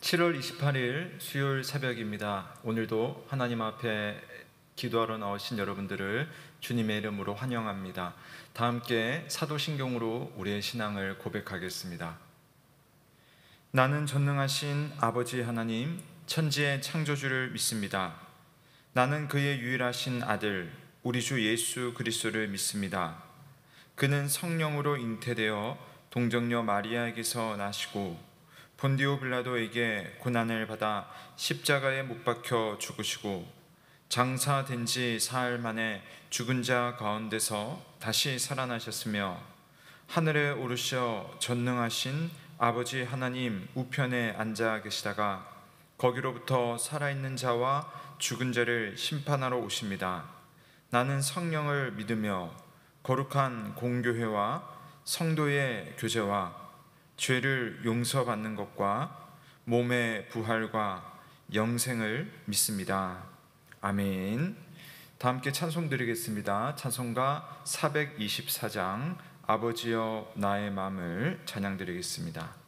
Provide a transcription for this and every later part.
7월 28일 수요일 새벽입니다. 오늘도 하나님 앞에 기도하러 나오신 여러분들을 주님의 이름으로 환영합니다. 다 함께 사도신경으로 우리의 신앙을 고백하겠습니다. 나는 전능하신 아버지 하나님, 천지의 창조주를 믿습니다. 나는 그의 유일하신 아들, 우리 주 예수 그리스도를 믿습니다. 그는 성령으로 잉태되어 동정녀 마리아에게서 나시고 본디오 빌라도에게 고난을 받아 십자가에 못 박혀 죽으시고 장사된 지 사흘 만에 죽은 자 가운데서 다시 살아나셨으며 하늘에 오르셔 전능하신 아버지 하나님 우편에 앉아 계시다가 거기로부터 살아있는 자와 죽은 자를 심판하러 오십니다. 나는 성령을 믿으며 거룩한 공교회와 성도의 교제와 죄를 용서받는 것과 몸의 부활과 영생을 믿습니다. 아멘. 다 함께 찬송 드리겠습니다. 찬송가 424장 아버지여 나의 마음을 찬양 드리겠습니다.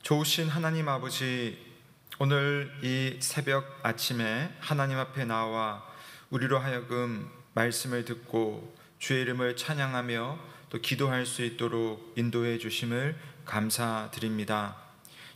좋으신 하나님 아버지, 오늘 이 새벽 아침에 하나님 앞에 나와 우리로 하여금 말씀을 듣고 주의 이름을 찬양하며 또 기도할 수 있도록 인도해 주심을 감사드립니다.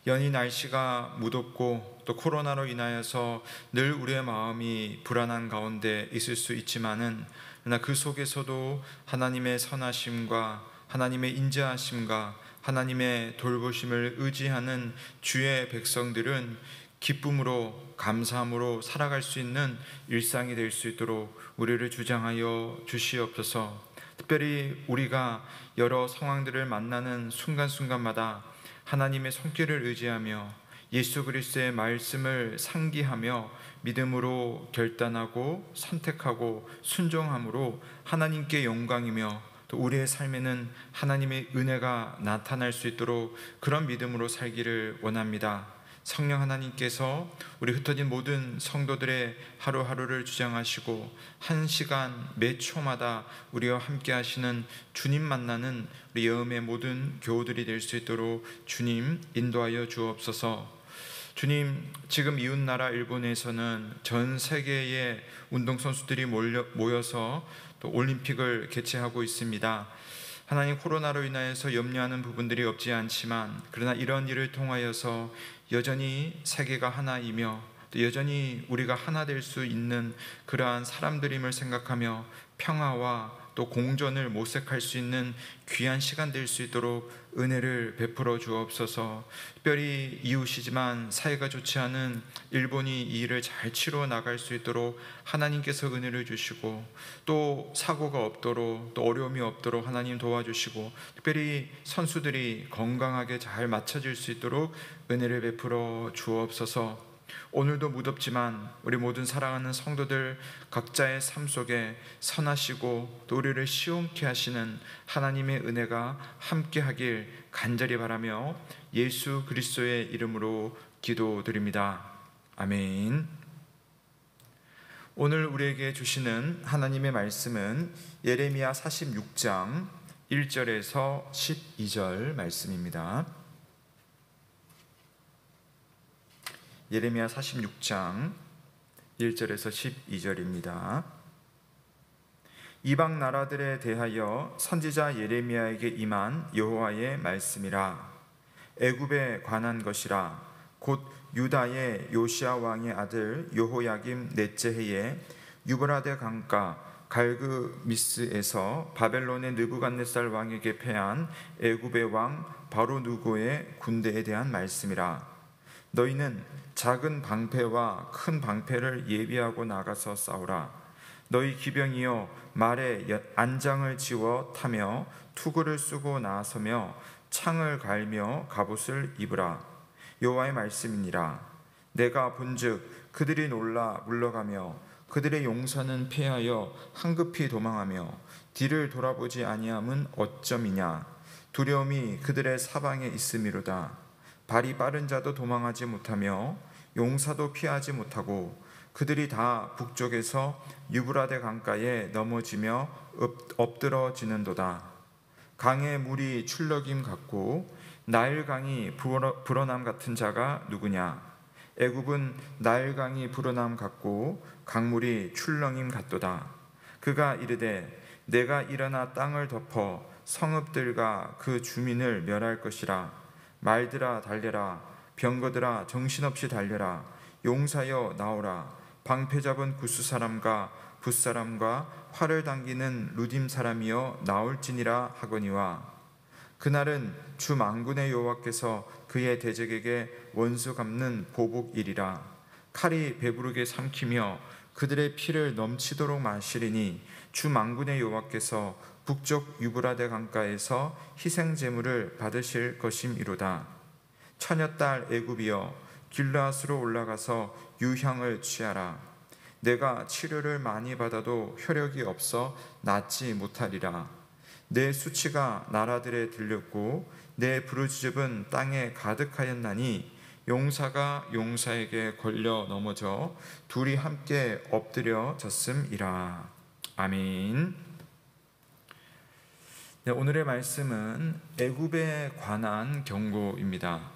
연이 날씨가 무덥고 또 코로나로 인하여서 늘 우리의 마음이 불안한 가운데 있을 수 있지만은 그러나 그 속에서도 하나님의 선하심과 하나님의 인자하심과 하나님의 돌보심을 의지하는 주의 백성들은 기쁨으로 감사함으로 살아갈 수 있는 일상이 될 수 있도록 우리를 주장하여 주시옵소서. 특별히 우리가 여러 상황들을 만나는 순간순간마다 하나님의 손길을 의지하며 예수 그리스도의 말씀을 상기하며 믿음으로 결단하고 선택하고 순종함으로 하나님께 영광이며 또 우리의 삶에는 하나님의 은혜가 나타날 수 있도록 그런 믿음으로 살기를 원합니다. 성령 하나님께서 우리 흩어진 모든 성도들의 하루하루를 주장하시고 한 시간 매 초마다 우리와 함께 하시는 주님 만나는 우리 여음의 모든 교우들이 될 수 있도록 주님 인도하여 주옵소서. 주님, 지금 이웃나라 일본에서는 전 세계의 운동선수들이 모여서 또 올림픽을 개최하고 있습니다. 하나님, 코로나로 인하여서 염려하는 부분들이 없지 않지만 그러나 이런 일을 통하여서 여전히 세계가 하나이며 또 여전히 우리가 하나 될 수 있는 그러한 사람들임을 생각하며 평화와 또 공전을 모색할 수 있는 귀한 시간 될 수 있도록 은혜를 베풀어 주옵소서. 특별히 이웃이지만 사이가 좋지 않은 일본이 이 일을 잘 치러 나갈 수 있도록 하나님께서 은혜를 주시고, 또 사고가 없도록, 또 어려움이 없도록 하나님 도와주시고, 특별히 선수들이 건강하게 잘 맞춰질 수 있도록 은혜를 베풀어 주옵소서. 오늘도 무덥지만 우리 모든 사랑하는 성도들 각자의 삶 속에 선하시고 또 우리를 시원케 하시는 하나님의 은혜가 함께하길 간절히 바라며 예수 그리스도의 이름으로 기도드립니다. 아멘. 오늘 우리에게 주시는 하나님의 말씀은 예레미야 46장 1절에서 12절 말씀입니다. 예레미야 46장 1절에서 12절입니다. 이방 나라들에 대하여 선지자 예레미야에게 임한 여호와의 말씀이라. 애굽에 관한 것이라. 곧 유다의 요시야 왕의 아들 여호야김 넷째 해에 유브라데 강가 갈그미스에서 바벨론의 느부갓네살 왕에게 패한 애굽의 왕 바로누고의 군대에 대한 말씀이라. 너희는 작은 방패와 큰 방패를 예비하고 나가서 싸우라. 너희 기병이여 말에 안장을 지워 타며 투구를 쓰고 나서며 창을 갈며 갑옷을 입으라. 여호와의 말씀이니라. 내가 본즉 그들이 놀라 물러가며 그들의 용사는 패하여 황급히 도망하며 뒤를 돌아보지 아니함은 어쩌미냐. 두려움이 그들의 사방에 있음이로다. 발이 빠른 자도 도망하지 못하며 용사도 피하지 못하고 그들이 다 북쪽에서 유브라데 강가에 넘어지며 엎드러지는도다. 강의 물이 출렁임 같고 나일강이 불어남 같은 자가 누구냐. 애굽은 나일강이 불어남 같고 강물이 출렁임 같도다. 그가 이르되 내가 일어나 땅을 덮어 성읍들과 그 주민을 멸할 것이라. 말들아 달려라. 병거들아 정신없이 달려라. 용사여 나오라. 방패 잡은 구스 사람과 붓사람과 활을 당기는 루딤 사람이여 나올지니라 하거니와. 그날은 주 만군의 여호와께서 그의 대적에게 원수 갚는 보복일이라. 칼이 배부르게 삼키며 그들의 피를 넘치도록 마시리니 주 만군의 여호와께서 북쪽 유브라데 강가에서 희생 제물을 받으실 것임이로다. 처녀딸 애굽이여 길르앗으로 올라가서 유향을 취하라. 내가 치료를 많이 받아도 효력이 없어 낫지 못하리라. 내 수치가 나라들에 들렸고 내 부르짖음은 땅에 가득하였나니 용사가 용사에게 걸려 넘어져 둘이 함께 엎드려졌음이라. 아멘. 네, 오늘의 말씀은 애굽에 관한 경고입니다.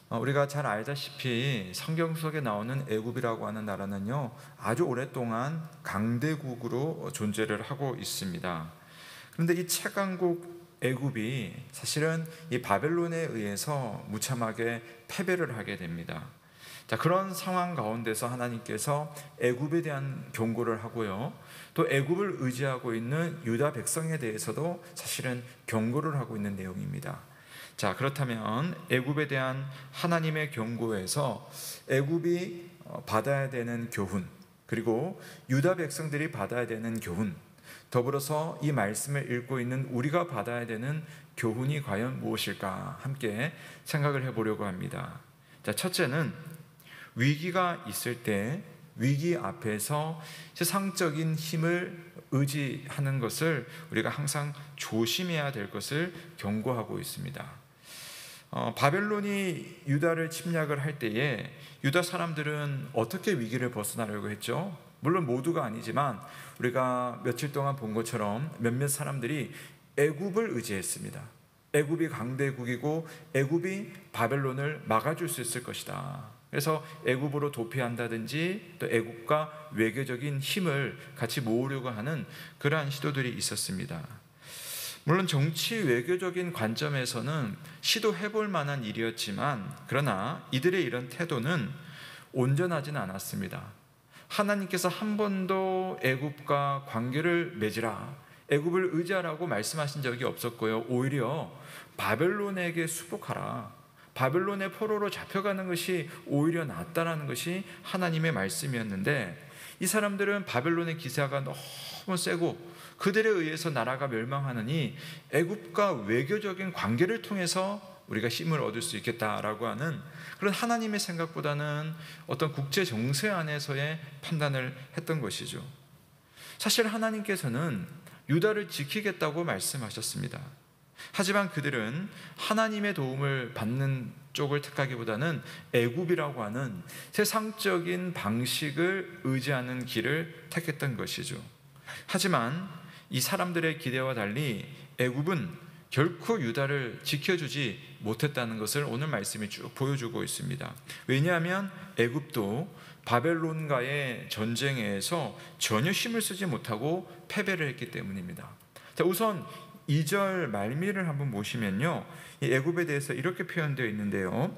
우리가 잘 알다시피 성경 속에 나오는 애굽이라고 하는 나라는요, 아주 오랫동안 강대국으로 존재를 하고 있습니다. 그런데 이 최강국 애굽이 사실은 이 바벨론에 의해서 무참하게 패배를 하게 됩니다. 자, 그런 상황 가운데서 하나님께서 애굽에 대한 경고를 하고요, 또 애굽을 의지하고 있는 유다 백성에 대해서도 사실은 경고를 하고 있는 내용입니다. 자, 그렇다면 애굽에 대한 하나님의 경고에서 애굽이 받아야 되는 교훈, 그리고 유다 백성들이 받아야 되는 교훈, 더불어서 이 말씀을 읽고 있는 우리가 받아야 되는 교훈이 과연 무엇일까 함께 생각을 해보려고 합니다. 자, 첫째는 위기가 있을 때 위기 앞에서 세상적인 힘을 의지하는 것을 우리가 항상 조심해야 될 것을 경고하고 있습니다. 바벨론이 유다를 침략을 할 때에 유다 사람들은 어떻게 위기를 벗어나려고 했죠? 물론 모두가 아니지만 우리가 며칠 동안 본 것처럼 몇몇 사람들이 애굽을 의지했습니다. 애굽이 강대국이고 애굽이 바벨론을 막아줄 수 있을 것이다. 그래서 애굽으로 도피한다든지 또 애굽과 외교적인 힘을 같이 모으려고 하는 그러한 시도들이 있었습니다. 물론 정치 외교적인 관점에서는 시도해볼 만한 일이었지만, 그러나 이들의 이런 태도는 온전하진 않았습니다. 하나님께서 한 번도 애굽과 관계를 맺으라, 애굽을 의지하라고 말씀하신 적이 없었고요. 오히려 바벨론에게 수복하라, 바벨론의 포로로 잡혀가는 것이 오히려 낫다라는 것이 하나님의 말씀이었는데, 이 사람들은 바벨론의 기세가 너무 세고 그들에 의해서 나라가 멸망하느니 애굽과 외교적인 관계를 통해서 우리가 힘을 얻을 수 있겠다라고 하는 그런 하나님의 생각보다는 어떤 국제 정세 안에서의 판단을 했던 것이죠. 사실 하나님께서는 유다를 지키겠다고 말씀하셨습니다. 하지만 그들은 하나님의 도움을 받는 쪽을 택하기보다는 애굽이라고 하는 세상적인 방식을 의지하는 길을 택했던 것이죠. 하지만 이 사람들의 기대와 달리 애굽은 결코 유다를 지켜주지 못했다는 것을 오늘 말씀이 쭉 보여주고 있습니다. 왜냐하면 애굽도 바벨론과의 전쟁에서 전혀 힘을 쓰지 못하고 패배를 했기 때문입니다. 자, 우선 2절 말미를 한번 보시면요, 이 애굽에 대해서 이렇게 표현되어 있는데요.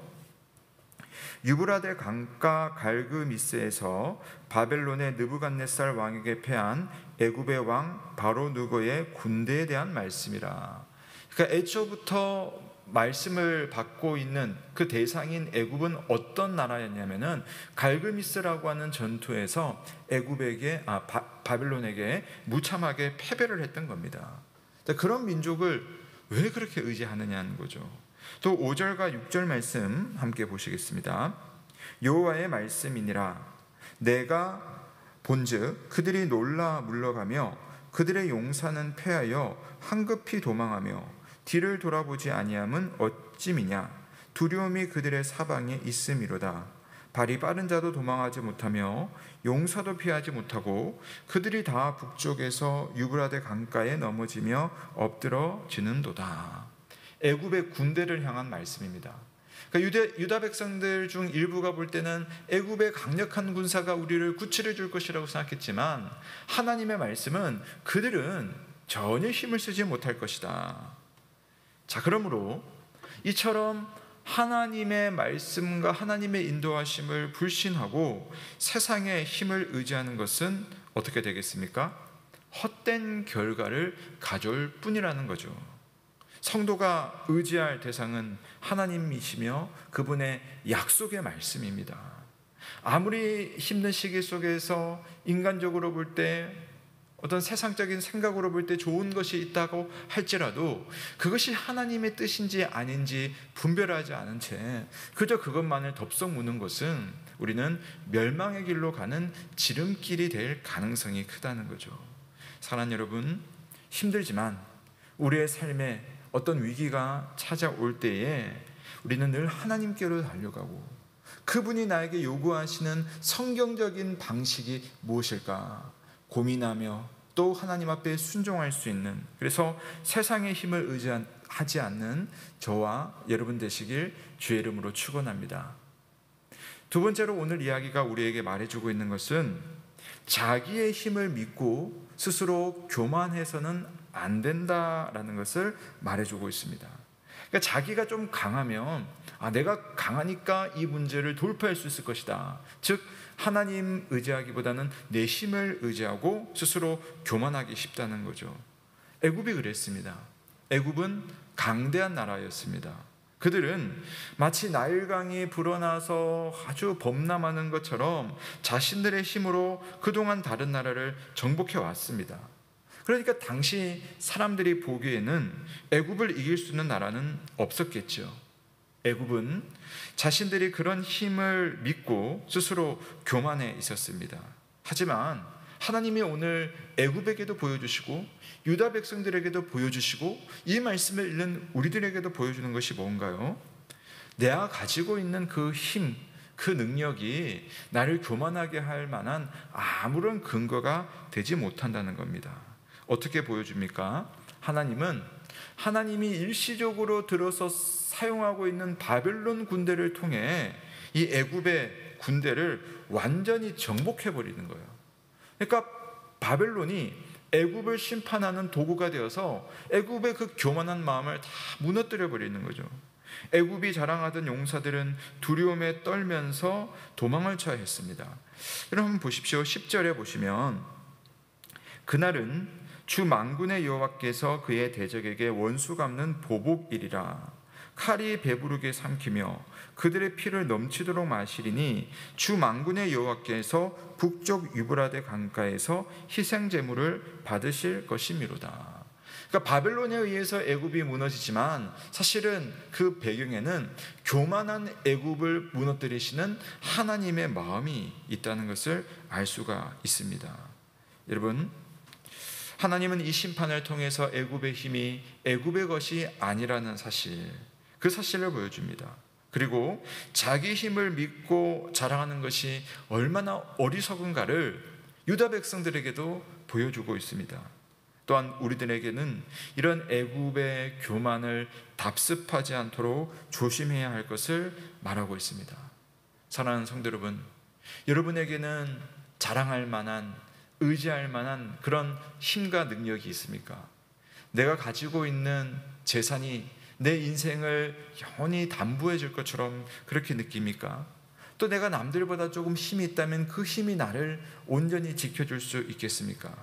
유브라데 강가 갈그미스에서 바벨론의 느부갓네살 왕에게 패한 애굽의 왕 바로 느고의 군대에 대한 말씀이라. 그러니까 애초부터 말씀을 받고 있는 그 대상인 애굽은 어떤 나라였냐면은 갈그미스라고 하는 전투에서 바벨론에게 무참하게 패배를 했던 겁니다. 그런 민족을 왜 그렇게 의지하느냐는 거죠. 또 5절과 6절 말씀 함께 보시겠습니다. 여호와의 말씀이니라. 내가 본즉 그들이 놀라 물러가며 그들의 용사는 패하여 황급히 도망하며 뒤를 돌아보지 아니함은 어찌미냐. 두려움이 그들의 사방에 있음이로다. 발이 빠른 자도 도망하지 못하며 용사도 피하지 못하고 그들이 다 북쪽에서 유브라데 강가에 넘어지며 엎드러지는도다. 애굽의 군대를 향한 말씀입니다. 그러니까 유다 백성들 중 일부가 볼 때는 애굽의 강력한 군사가 우리를 구출해 줄 것이라고 생각했지만, 하나님의 말씀은 그들은 전혀 힘을 쓰지 못할 것이다. 자, 그러므로 이처럼 하나님의 말씀과 하나님의 인도하심을 불신하고 세상의 힘을 의지하는 것은 어떻게 되겠습니까? 헛된 결과를 가져올 뿐이라는 거죠. 성도가 의지할 대상은 하나님이시며 그분의 약속의 말씀입니다. 아무리 힘든 시기 속에서 인간적으로 볼 때, 어떤 세상적인 생각으로 볼 때 좋은 것이 있다고 할지라도 그것이 하나님의 뜻인지 아닌지 분별하지 않은 채 그저 그것만을 덥석 무는 것은 우리는 멸망의 길로 가는 지름길이 될 가능성이 크다는 거죠. 사랑하는 여러분, 힘들지만 우리의 삶에 어떤 위기가 찾아올 때에 우리는 늘 하나님께로 달려가고, 그분이 나에게 요구하시는 성경적인 방식이 무엇일까 고민하며 또 하나님 앞에 순종할 수 있는, 그래서 세상의 힘을 의지하지 않는 저와 여러분 되시길 주의 이름으로 축원합니다. 두 번째로 오늘 이야기가 우리에게 말해주고 있는 것은 자기의 힘을 믿고 스스로 교만해서는 안 된다라는 것을 말해주고 있습니다. 그러니까 자기가 좀 강하면 내가 강하니까 이 문제를 돌파할 수 있을 것이다. 즉 하나님 의지하기보다는 내 힘을 의지하고 스스로 교만하기 쉽다는 거죠. 애굽이 그랬습니다. 애굽은 강대한 나라였습니다. 그들은 마치 나일강이 불어나서 아주 범람하는 것처럼 자신들의 힘으로 그동안 다른 나라를 정복해 왔습니다. 그러니까 당시 사람들이 보기에는 애굽을 이길 수 있는 나라는 없었겠죠. 애굽은 자신들이 그런 힘을 믿고 스스로 교만해 있었습니다. 하지만 하나님이 오늘 애굽에게도 보여주시고 유다 백성들에게도 보여주시고 이 말씀을 읽는 우리들에게도 보여주는 것이 뭔가요? 내가 가지고 있는 그 힘, 그 능력이 나를 교만하게 할 만한 아무런 근거가 되지 못한다는 겁니다. 어떻게 보여줍니까? 하나님은 하나님이 일시적으로 들어서 사용하고 있는 바벨론 군대를 통해 이 애굽의 군대를 완전히 정복해 버리는 거예요. 그러니까 바벨론이 애굽을 심판하는 도구가 되어서 애굽의 그 교만한 마음을 다 무너뜨려 버리는 거죠. 애굽이 자랑하던 용사들은 두려움에 떨면서 도망을 쳐야 했습니다. 여러분 보십시오. 10절에 보시면 그날은 주 만군의 여호와께서 그의 대적에게 원수 갚는 보복이리라. 칼이 배부르게 삼키며 그들의 피를 넘치도록 마시리니 주 만군의 여호와께서 북쪽 유브라데 강가에서 희생 제물을 받으실 것이미로다. 그러니까 바벨론에 의해서 애굽이 무너지지만 사실은 그 배경에는 교만한 애굽을 무너뜨리시는 하나님의 마음이 있다는 것을 알 수가 있습니다. 여러분, 하나님은 이 심판을 통해서 애굽의 힘이 애굽의 것이 아니라는 사실, 그 사실을 보여줍니다. 그리고 자기 힘을 믿고 자랑하는 것이 얼마나 어리석은가를 유다 백성들에게도 보여주고 있습니다. 또한 우리들에게는 이런 애굽의 교만을 답습하지 않도록 조심해야 할 것을 말하고 있습니다. 사랑하는 성도 여러분, 여러분에게는 자랑할 만한, 의지할 만한 그런 힘과 능력이 있습니까? 내가 가지고 있는 재산이 내 인생을 영원히 담보해 줄 것처럼 그렇게 느낍니까? 또 내가 남들보다 조금 힘이 있다면 그 힘이 나를 온전히 지켜줄 수 있겠습니까?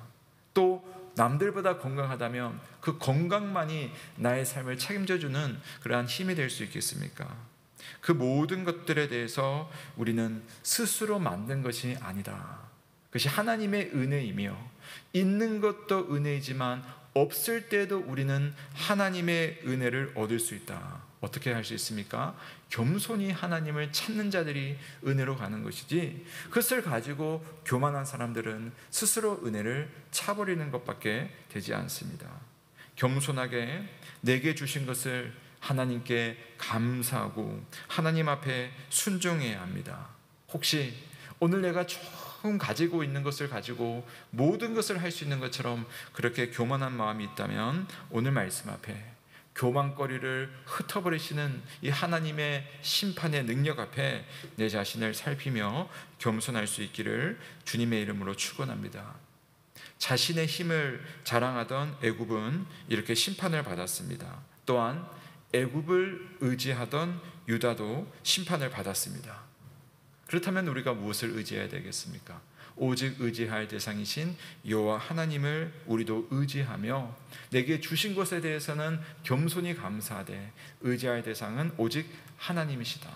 또 남들보다 건강하다면 그 건강만이 나의 삶을 책임져주는 그러한 힘이 될 수 있겠습니까? 그 모든 것들에 대해서 우리는 스스로 만든 것이 아니다. 그것이 하나님의 은혜이며 있는 것도 은혜이지만 없을 때도 우리는 하나님의 은혜를 얻을 수 있다. 어떻게 할 수 있습니까? 겸손히 하나님을 찾는 자들이 은혜로 가는 것이지, 그것을 가지고 교만한 사람들은 스스로 은혜를 차버리는 것밖에 되지 않습니다. 겸손하게 내게 주신 것을 하나님께 감사하고 하나님 앞에 순종해야 합니다. 혹시 오늘 내가 조금 가지고 있는 것을 가지고 모든 것을 할 수 있는 것처럼 그렇게 교만한 마음이 있다면 오늘 말씀 앞에 교만거리를 흩어버리시는 이 하나님의 심판의 능력 앞에 내 자신을 살피며 겸손할 수 있기를 주님의 이름으로 축원합니다. 자신의 힘을 자랑하던 애굽은 이렇게 심판을 받았습니다. 또한 애굽을 의지하던 유다도 심판을 받았습니다. 그렇다면 우리가 무엇을 의지해야 되겠습니까? 오직 의지할 대상이신 여호와 하나님을 우리도 의지하며 내게 주신 것에 대해서는 겸손히 감사하되 의지할 대상은 오직 하나님이시다.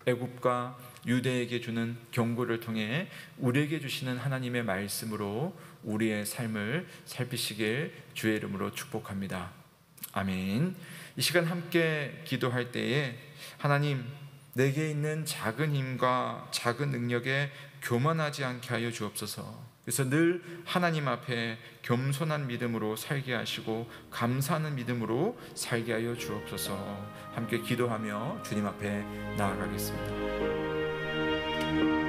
애굽과 유대에게 주는 경고를 통해 우리에게 주시는 하나님의 말씀으로 우리의 삶을 살피시길 주의 이름으로 축복합니다. 아멘. 이 시간 함께 기도할 때에 하나님, 내게 있는 작은 힘과 작은 능력에 교만하지 않게 하여 주옵소서. 그래서 늘 하나님 앞에 겸손한 믿음으로 살게 하시고 감사하는 믿음으로 살게 하여 주옵소서. 함께 기도하며 주님 앞에 나아가겠습니다.